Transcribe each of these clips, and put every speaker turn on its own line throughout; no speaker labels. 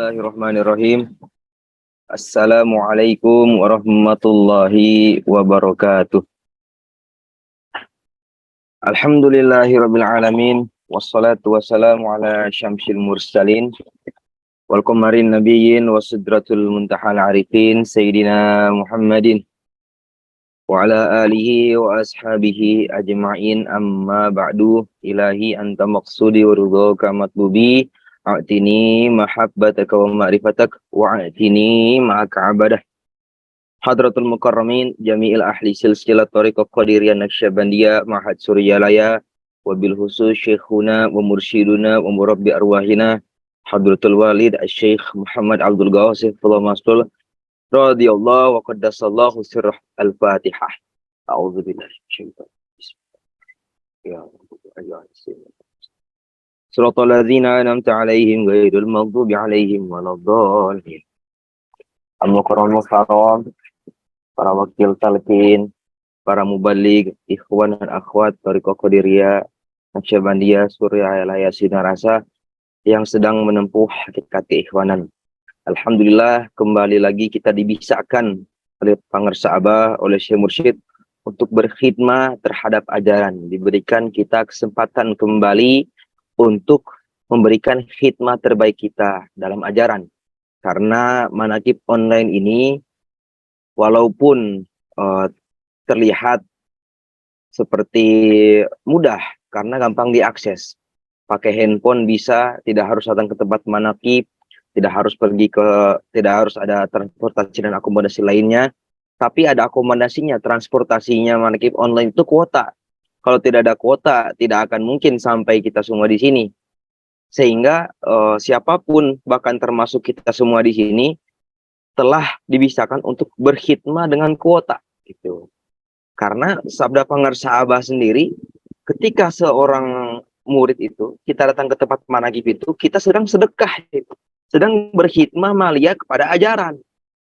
Bismillahirrahmanirrahim. Assalamualaikum warahmatullahi wabarakatuh. Alhamdulillahirabbil alamin wassalatu wassalamu ala syamsil mursalin wal qamarin nabiyyin wasidratul muntahal arifin sayyidina Muhammadin wa ala alihi wa ashabihi ajma'in amma ba'du. Ilahi anta maqsudi wa ridhaka matlubi a'tini mahabbataka wa ma'rifatak wa'atini ma'aka abadah. Hadratul Mukarramin jami'il ahli silsilah tariqah qadiriyah naqsyabandiyah ma'had suryalaya wabil khusus syekhuna wa mursyiduna wa murabbi arwahina Hadratul Walid Syekh Muhammad Abdul Ghawasif Mastul radhiyallahu wa qaddasallahu sirrah al-Fatihah. A'udzubillahi minasyaitonir rajim. Siratal ladzina an'amta 'alaihim ghairil maghdubi 'alaihim waladdallin. Al-Mukarramul Karam, para wakil talqin, para mubaligh, ikhwan dan akhwat Thariqah Qadiriyah Naqsyabandiyah Suryalaya Sinarasa yang sedang menempuh hakikat keikhwanan. Alhamdulillah, kembali lagi kita dibisakan oleh Pangersa Abah, oleh Syekh Mursyid untuk berkhidmah terhadap ajaran. Diberikan kita kesempatan kembali untuk memberikan khidmah terbaik kita dalam ajaran. Karena manaqib online ini walaupun terlihat seperti mudah karena gampang diakses. Pakai handphone bisa, tidak harus datang ke tempat manaqib, tidak harus ada transportasi dan akomodasi lainnya, tapi ada akomodasinya, transportasinya manaqib online itu kuota. Kalau tidak ada kuota, tidak akan mungkin sampai kita semua di sini. Sehingga siapapun, bahkan termasuk kita semua di sini, telah dibisakan untuk berkhidmah dengan kuota gitu. Karena sabda Pangersa Abah sendiri, ketika seorang murid itu kita datang ke tempat manaqib itu, kita sedang sedekah gitu. Sedang berkhidmah maliyah kepada ajaran.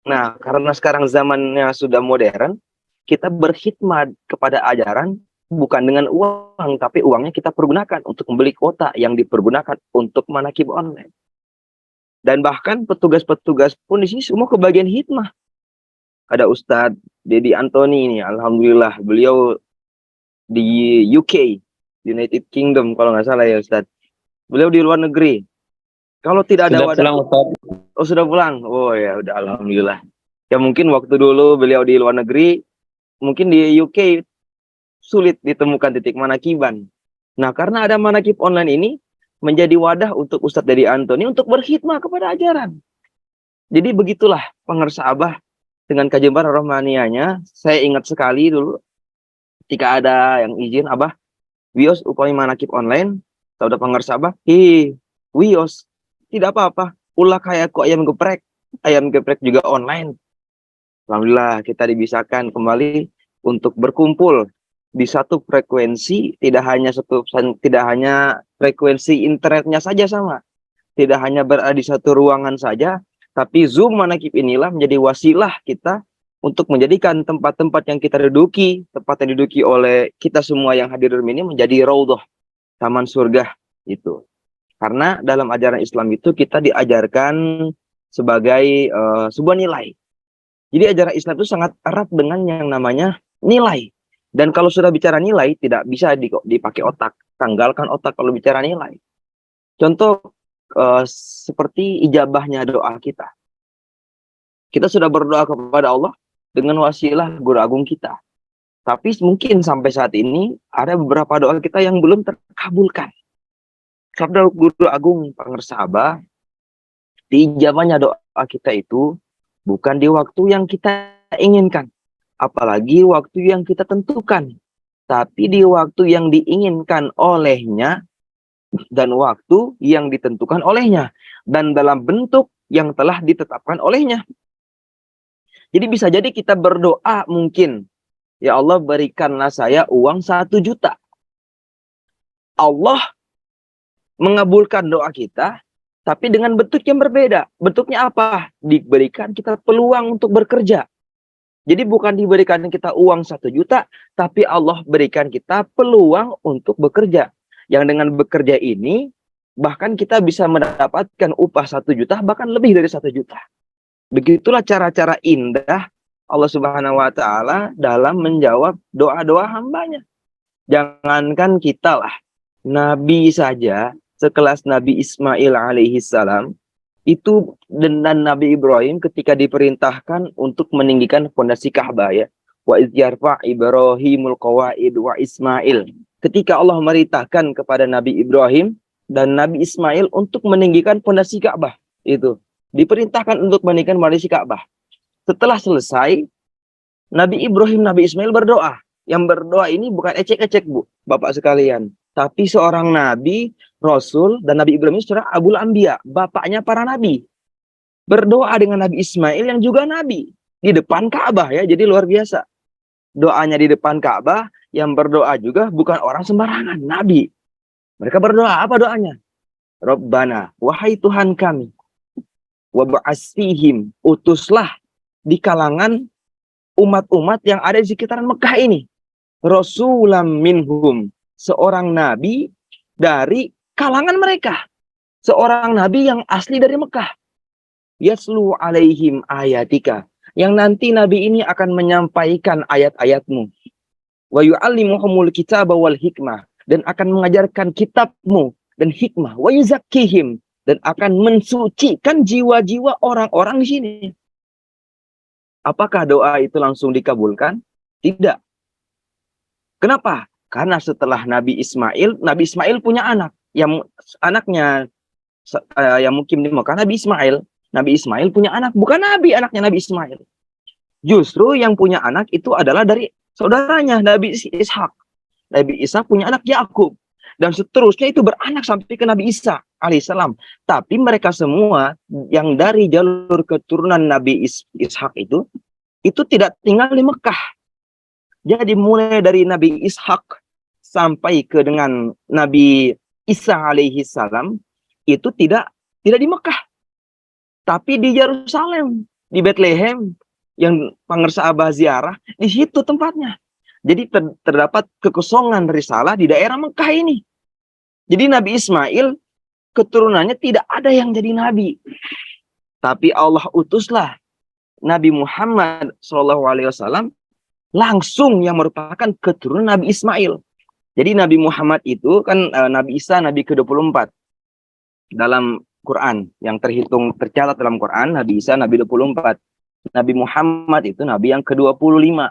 Nah, karena sekarang zamannya sudah modern, kita berkhidmah kepada ajaran bukan dengan uang, tapi uangnya kita pergunakan untuk membeli kuota yang dipergunakan untuk manaqib online. Dan bahkan petugas-petugas pun di sini semua kebagian hikmah. Ada Ustadz Dedi Antoni ini, alhamdulillah beliau di UK, United Kingdom kalau nggak salah ya Ustadz. Beliau di luar negeri. Kalau tidak ada wadah, oh sudah pulang. Oh ya udah alhamdulillah. Ya mungkin waktu dulu beliau di luar negeri, mungkin di UK sulit ditemukan titik manaqiban. Nah karena ada manaqib online ini, menjadi wadah untuk Ustadz Dedi Antoni untuk berkhidmah kepada ajaran. Jadi begitulah Pangersa Abah dengan kajian rohmaniyahnya. Saya ingat sekali dulu ketika ada yang izin Abah, Wios upami manaqib online, saudara Pangersa Abah, Wios, tidak apa-apa, ulah kayak kok ayam geprek juga online. Alhamdulillah kita dibisakan kembali untuk berkumpul di satu frekuensi, tidak hanya frekuensi internetnya saja sama, tidak hanya berada di satu ruangan saja, tapi Zoom manaqib inilah menjadi wasilah kita untuk menjadikan tempat-tempat yang kita duduki, tempat yang diduduki oleh kita semua yang hadir ini menjadi raudhah, taman surga itu. Karena dalam ajaran Islam itu kita diajarkan sebagai sebuah nilai. Jadi ajaran Islam itu sangat erat dengan yang namanya nilai. Dan kalau sudah bicara nilai, tidak bisa dipakai otak. Tanggalkan otak kalau bicara nilai. Contoh seperti ijabahnya doa kita. Kita sudah berdoa kepada Allah dengan wasilah guru agung kita. Tapi mungkin sampai saat ini ada beberapa doa kita yang belum terkabulkan. Sabda guru agung Pangersa Abah, diijabahnya doa kita itu bukan di waktu yang kita inginkan. Apalagi waktu yang kita tentukan, tapi di waktu yang diinginkan olehnya dan waktu yang ditentukan olehnya dan dalam bentuk yang telah ditetapkan olehnya. Jadi bisa jadi kita berdoa mungkin, ya Allah berikanlah saya uang 1 juta. Allah mengabulkan doa kita, tapi dengan bentuk yang berbeda. Bentuknya apa? Diberikan kita peluang untuk bekerja. Jadi bukan diberikan kita uang 1 juta, tapi Allah berikan kita peluang untuk bekerja. Yang dengan bekerja ini, Bahkan kita bisa mendapatkan upah 1 juta, bahkan lebih dari 1 juta. Begitulah cara-cara indah Allah Subhanahu wa Ta'ala dalam menjawab doa-doa hambanya. Jangankan kita lah, Nabi saja sekelas Nabi Ismail alaihi salam itu dan Nabi Ibrahim ketika diperintahkan untuk meninggikan fondasi Ka'bah ya. Wa idz yarfa Ibrahimul qawaid wa Ismail. Ketika Allah merintahkan kepada Nabi Ibrahim dan Nabi Ismail untuk meninggikan fondasi Ka'bah, itu diperintahkan untuk meninggikan fondasi Ka'bah. Setelah selesai, Nabi Ibrahim, Nabi Ismail berdoa. Yang berdoa ini bukan ecek-ecek, Bu, Bapak sekalian. Tapi seorang Nabi, Rasul, dan Nabi Ibrahim seorang Abul Anbiya, bapaknya para Nabi. Berdoa dengan Nabi Ismail yang juga Nabi. Di depan Ka'bah ya, jadi luar biasa. Doanya di depan Ka'bah, yang berdoa juga bukan orang sembarangan, Nabi. Mereka berdoa, apa doanya? Rabbana, wahai Tuhan kami, wab'ats fihim, utuslah di kalangan umat-umat yang ada di sekitaran Mekah ini. Rasulam minhum, seorang nabi dari kalangan mereka. Seorang nabi yang asli dari Mekah. Yaslu alaihim ayatika, yang nanti nabi ini akan menyampaikan ayat-ayatmu. Wa yu'allimuhumul kitaba wal hikmah, dan akan mengajarkan kitabmu dan hikmah. Wa yuzakkihim, dan akan mensucikan jiwa-jiwa orang-orang di sini. Apakah doa itu langsung dikabulkan? Tidak. Kenapa? Karena setelah Nabi Ismail punya anak. Yang anaknya yang mukim di Mekah, Nabi Ismail punya anak. Bukan Nabi, anaknya Nabi Ismail. Justru yang punya anak itu adalah dari saudaranya, Nabi Ishak. Nabi Ishak punya anak Yakub. Dan seterusnya itu beranak sampai ke Nabi Isa alaihissalam. Tapi mereka semua yang dari jalur keturunan Nabi Ishak itu tidak tinggal di Mekah. Jadi mulai dari Nabi Ishak sampai ke dengan Nabi Isa alaihi salam itu tidak di Mekah, tapi di Yerusalem, di Bethlehem yang pangersa Abah ziarah, di situ tempatnya. Jadi terdapat kekosongan risalah di daerah Mekah ini. Jadi Nabi Ismail keturunannya tidak ada yang jadi nabi, tapi Allah utuslah Nabi Muhammad SAW langsung yang merupakan keturunan Nabi Ismail. Jadi Nabi Muhammad itu kan Nabi Isa Nabi ke-24 dalam Quran, yang tercatat dalam Quran. Nabi Isa Nabi 24. Nabi Muhammad itu Nabi yang ke-25.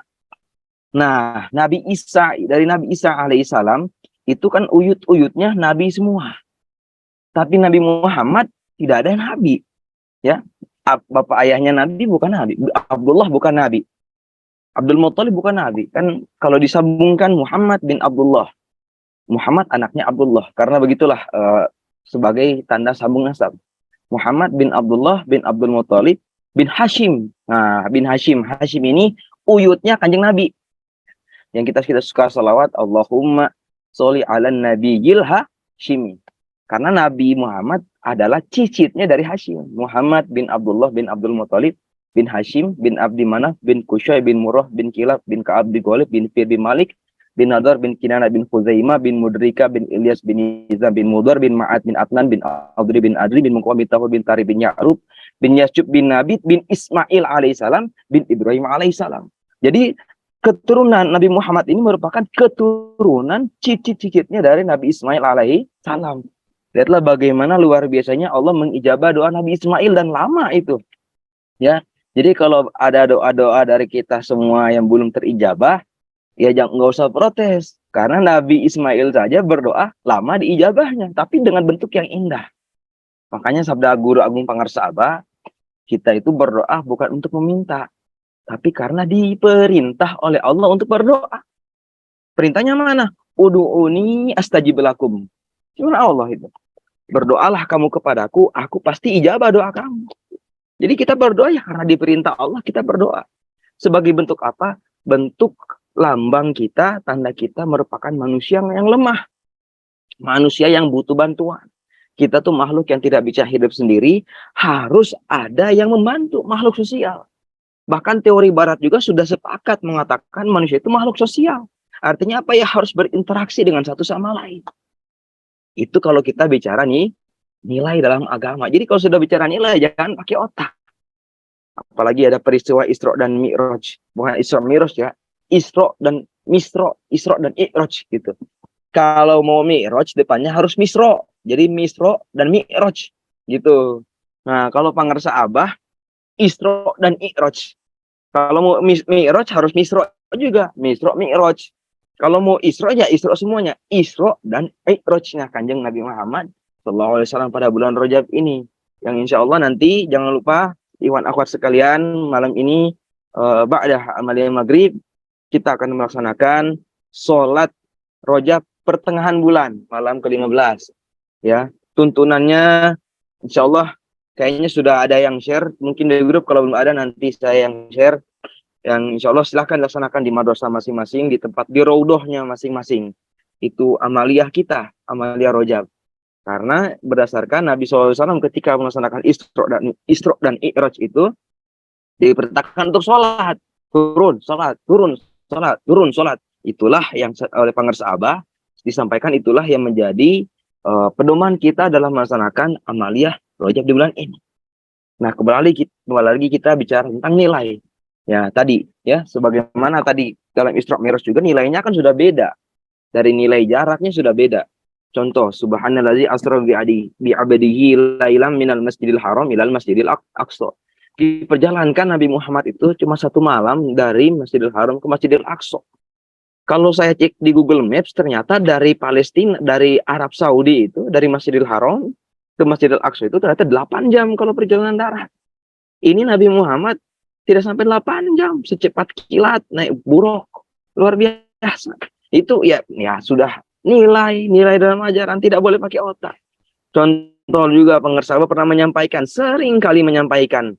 Nah, Nabi Isa, dari Nabi Isa alaihissalam itu kan uyut-uyutnya Nabi semua. Tapi Nabi Muhammad tidak ada Nabi. Ya, bapak ayahnya Nabi bukan Nabi. Abdullah bukan Nabi. Abdul Muthalib bukan Nabi. Kan kalau disambungkan Muhammad bin Abdullah. Muhammad anaknya Abdullah. Karena begitulah sebagai tanda sambung nasab. Muhammad bin Abdullah bin Abdul Muthalib bin Hashim. Nah, bin Hashim. Hashim ini uyutnya Kanjeng Nabi. Yang kita suka salawat, Allahumma sholli ala nabiyil Hashimi. Karena Nabi Muhammad adalah cicitnya dari Hashim. Muhammad bin Abdullah bin Abdul Muthalib bin Hashim bin Abdi Manaf bin Qusay bin Murrah bin Kilab bin Ka'ab bin Ghalib bin Fir bin Malik bin Nadar bin Kinana bin Khuzaimah bin Mudrika bin Ilyas bin Izam bin Mudar bin Ma'ad bin Adnan bin Adri bin Adri bin Muqawam bin Tafur bin Tari bin Ya'rub bin Yasyub bin Nabit bin Ismail alaihissalam bin Ibrahim alaihissalam. Jadi keturunan Nabi Muhammad ini merupakan keturunan cicit-cicitnya dari Nabi Ismail alaihissalam. Lihatlah bagaimana luar biasanya Allah mengijabah doa Nabi Ismail, dan lama itu. Ya. Jadi kalau ada doa-doa dari kita semua yang belum terijabah, ya nggak usah protes. Karena Nabi Ismail saja berdoa lama diijabahnya, tapi dengan bentuk yang indah. Makanya sabda Guru Agung Pangarsa Abah, kita itu berdoa bukan untuk meminta, tapi karena diperintah oleh Allah untuk berdoa. Perintahnya mana? Udu'uni astajib lakum. Gimana Allah itu? Berdoalah kamu kepadaku, aku pasti ijabah doa kamu. Jadi kita berdoa ya karena diperintah Allah kita berdoa. Sebagai bentuk apa? Bentuk lambang kita, tanda kita merupakan manusia yang lemah. Manusia yang butuh bantuan. Kita tuh makhluk yang tidak bisa hidup sendiri, harus ada yang membantu, makhluk sosial. Bahkan teori barat juga sudah sepakat mengatakan manusia itu makhluk sosial. Artinya apa ya? Harus berinteraksi dengan satu sama lain. Itu kalau kita bicara nih nilai dalam agama. Jadi kalau sudah bicara nilai, jangan pakai otak. Apalagi ada peristiwa Isra dan Mi'raj. Bukan Isra Mi'raj ya. Isra dan Mi'raj gitu. Kalau mau Mi'raj depannya harus Misro. Jadi Misro dan Mi'raj gitu. Nah, kalau pangersa Abah Isra dan Mi'raj. Kalau mau Mi'raj harus Misro juga. Misro Mi'raj. Kalau mau Isra ya Isra semuanya. Isra dan Mi'rajnya Kanjeng Nabi Muhammad Sallallahu Alaihi Wasallam pada bulan Rajab ini. Yang insya Allah nanti jangan lupa Iwan akhwat sekalian, malam ini ba'da amaliyah maghrib kita akan melaksanakan sholat Rajab pertengahan bulan, malam ke-15 ya. Tuntunannya insya Allah kayaknya sudah ada yang share, mungkin dari grup, kalau belum ada nanti saya yang share. Yang insya Allah silahkan laksanakan di madrasah masing-masing, di tempat di raudhahnya masing-masing. Itu amaliyah kita, amaliyah Rajab. Karena berdasarkan Nabi SAW ketika melaksanakan Isra dan Mi'raj itu diperintahkan untuk sholat, turun, sholat, turun, sholat, turun, sholat. Itulah yang oleh pangersa Abah disampaikan, itulah yang menjadi pedoman kita dalam melaksanakan amaliyah Rajab di bulan ini. Nah, kembali lagi kita bicara tentang nilai. Ya, tadi ya, sebagaimana tadi dalam Isra Mi'raj juga nilainya kan sudah beda. Dari nilai jaraknya sudah beda. Contoh, subhanallazi asra bi'abdihi lailam minal masjidil haram ilal masjidil aqsa. Diperjalankan Nabi Muhammad itu cuma satu malam dari Masjidil Haram ke Masjidil Aqsa. Kalau saya cek di Google Maps, ternyata dari Palestina, dari Arab Saudi itu, dari Masjidil Haram ke Masjidil Aqsa itu ternyata 8 jam kalau perjalanan darat. Ini Nabi Muhammad tidak sampai 8 jam, secepat kilat naik buruk. Luar biasa. Itu ya sudah nilai dalam ajaran, tidak boleh pakai otak. Contoh juga pangersa pernah menyampaikan, sering kali menyampaikan,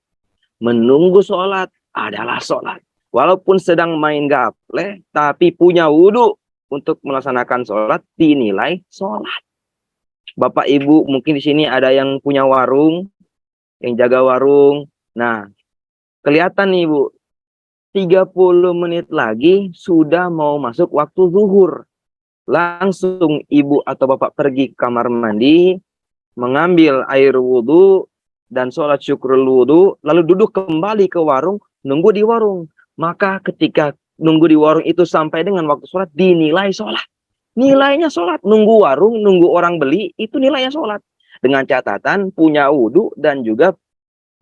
menunggu sholat adalah sholat. Walaupun sedang main gaple, tapi punya wudhu untuk melaksanakan sholat, dinilai sholat. Bapak Ibu mungkin di sini ada yang punya warung, yang jaga warung. Nah, kelihatan nih Ibu, 30 menit lagi sudah mau masuk waktu zuhur. Langsung ibu atau bapak pergi ke kamar mandi, mengambil air wudhu dan sholat syukrul wudhu, lalu duduk kembali ke warung, nunggu di warung. Maka ketika nunggu di warung itu sampai dengan waktu sholat, dinilai sholat. Nilainya sholat. Nunggu warung, nunggu orang beli, itu nilainya sholat. Dengan catatan punya wudhu dan juga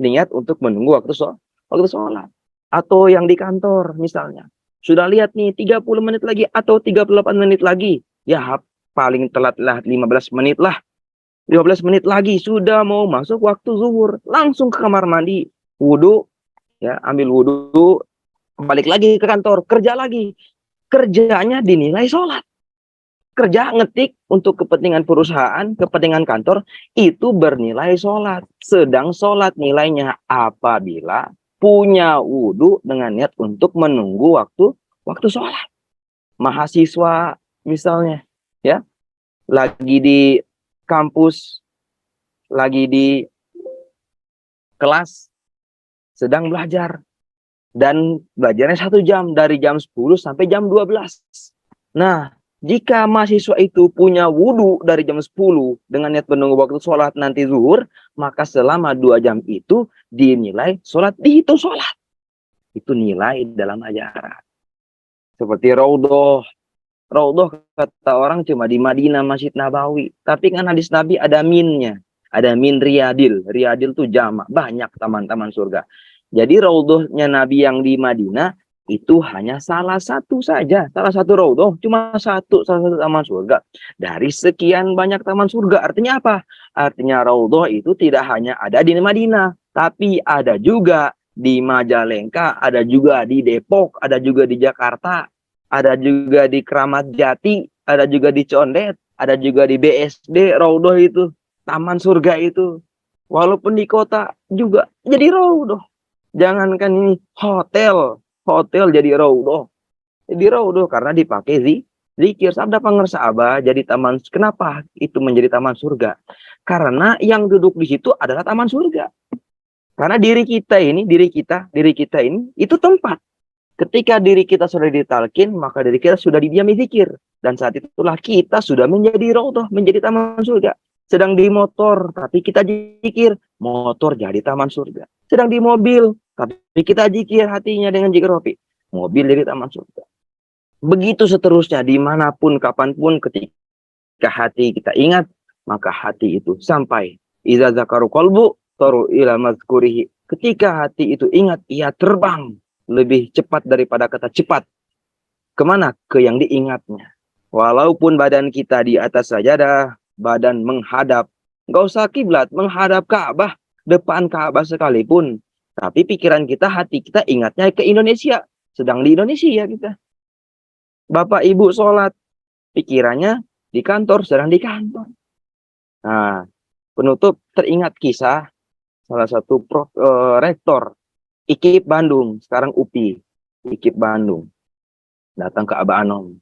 niat untuk menunggu waktu sholat. Atau yang di kantor misalnya, sudah lihat nih 30 menit lagi atau 38 menit lagi. Ya paling telat lah 15 menit lah. 15 menit lagi sudah mau masuk waktu zuhur. Langsung ke kamar mandi. Wudhu. Ya, ambil wudhu. Balik lagi ke kantor. Kerja lagi. Kerjanya dinilai sholat. Kerja ngetik untuk kepentingan perusahaan, kepentingan kantor. Itu bernilai sholat. Sedang sholat nilainya apabila punya wudhu dengan niat untuk menunggu waktu sholat. Mahasiswa misalnya, ya, lagi di kampus, lagi di kelas, sedang belajar, dan belajarnya 1 jam, dari jam 10 sampai jam 12. Nah, jika mahasiswa itu punya wudhu dari jam 10 dengan niat menunggu waktu sholat nanti zuhur, maka selama 2 jam itu dinilai sholat, dihitung sholat. Itu nilai dalam ajaran. Seperti raudhah. Raudhah kata orang cuma di Madinah, Masjid Nabawi. Tapi kan hadis Nabi ada minnya. Ada min riyadil. Riyadil itu jamak. Banyak taman-taman surga. Jadi raudhahnya Nabi yang di Madinah itu hanya salah satu saja. Salah satu raudhah. Cuma salah satu taman surga. Dari sekian banyak taman surga. Artinya apa? Artinya raudhah itu tidak hanya ada di Madinah. Tapi ada juga di Majalengka, ada juga di Depok, ada juga di Jakarta, ada juga di Kramat Jati, ada juga di Condet, ada juga di BSD, raudhah itu, taman surga itu. Walaupun di kota juga jadi raudhah. Jangankan ini hotel jadi raudhah. Jadi raudhah karena dipakai zikir. Sabda pangersa Abah jadi taman. Kenapa itu menjadi taman surga? Karena yang duduk di situ adalah taman surga. Karena diri kita ini itu tempat. Ketika diri kita sudah ditalkin, maka diri kita sudah didiami zikir. Dan saat itulah kita sudah menjadi raudhah, menjadi taman surga. Sedang di motor, tapi kita zikir, motor jadi taman surga. Sedang di mobil, tapi kita zikir hatinya dengan zikir rofi, mobil jadi taman surga. Begitu seterusnya, dimanapun, kapanpun, ketika hati kita ingat, maka hati itu sampai. Iza zakaru qalbu, taru ila mazkurihi. Ketika hati itu ingat, ia terbang lebih cepat daripada kata cepat. Kemana? Ke yang diingatnya. Walaupun badan kita di atas sajadah, badan menghadap. Nggak usah kiblat, menghadap Ka'bah, depan Ka'bah sekalipun. Tapi pikiran kita, hati kita ingatnya ke Indonesia. Sedang di Indonesia kita. Bapak Ibu sholat, pikirannya di kantor, sedang di kantor. Nah, penutup teringat kisah salah satu rektor IKIP Bandung, sekarang UPI, IKIP Bandung, datang ke Abah Anom.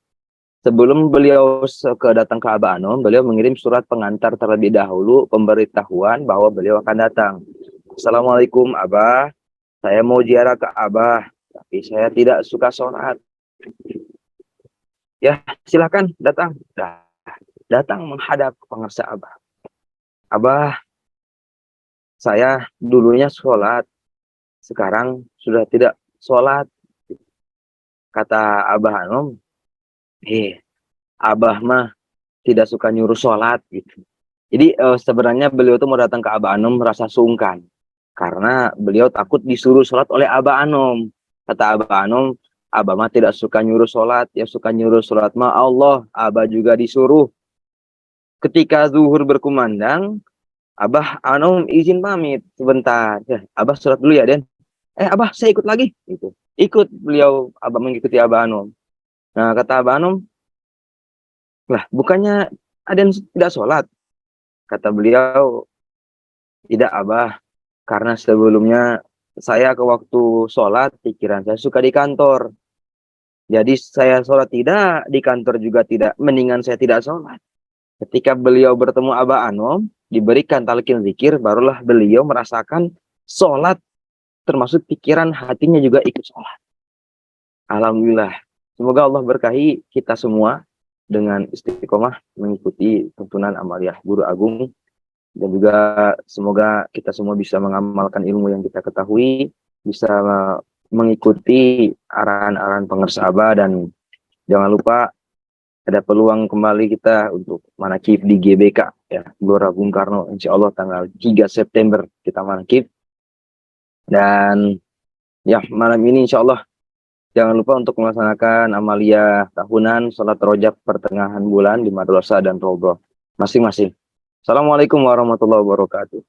Sebelum beliau datang ke Abah Anom, beliau mengirim surat pengantar terlebih dahulu, pemberitahuan bahwa beliau akan datang. Assalamualaikum Abah, saya mau ziarah ke Abah, tapi saya tidak suka sholat. Ya, silakan datang. Datang menghadap ke pengarsa Abah. Abah, saya dulunya sholat, sekarang sudah tidak sholat. Kata Abah Anom, Abah mah tidak suka nyuruh sholat gitu. Jadi sebenarnya beliau tuh mau datang ke Abah Anom merasa sungkan. Karena beliau takut disuruh sholat oleh Abah Anom. Kata Abah Anom, Abah mah tidak suka nyuruh sholat, yang suka nyuruh sholat mah Allah. Abah juga disuruh. Ketika zuhur berkumandang, Abah Anom izin pamit sebentar. Ya, Abah sholat dulu ya, Den. Abah saya ikut lagi. Gitu. Ikut beliau, Abah mengikuti Abah Anom. Nah, kata Abah Anom, lah bukannya ada yang tidak sholat? Kata beliau, tidak Abah. Karena sebelumnya saya ke waktu sholat, pikiran saya suka di kantor. Jadi saya sholat tidak, di kantor juga tidak. Mendingan saya tidak sholat. Ketika beliau bertemu Abah Anom, diberikan talqin zikir, barulah beliau merasakan sholat, termasuk pikiran hatinya juga ikut sholat. Alhamdulillah. Semoga Allah berkahi kita semua dengan istiqomah mengikuti tuntunan amaliyah Guru Agung. Dan juga semoga kita semua bisa mengamalkan ilmu yang kita ketahui, bisa mengikuti arahan-arahan pengarsa Abah, dan jangan lupa ada peluang kembali kita untuk manakib di GBK ya, Gelora Bung Karno, insya Allah tanggal 3 September kita manakib. Dan ya malam ini insya Allah jangan lupa untuk melaksanakan amalia tahunan sholat rojab pertengahan bulan di madrasah dan roboh masing-masing. Assalamualaikum warahmatullahi wabarakatuh.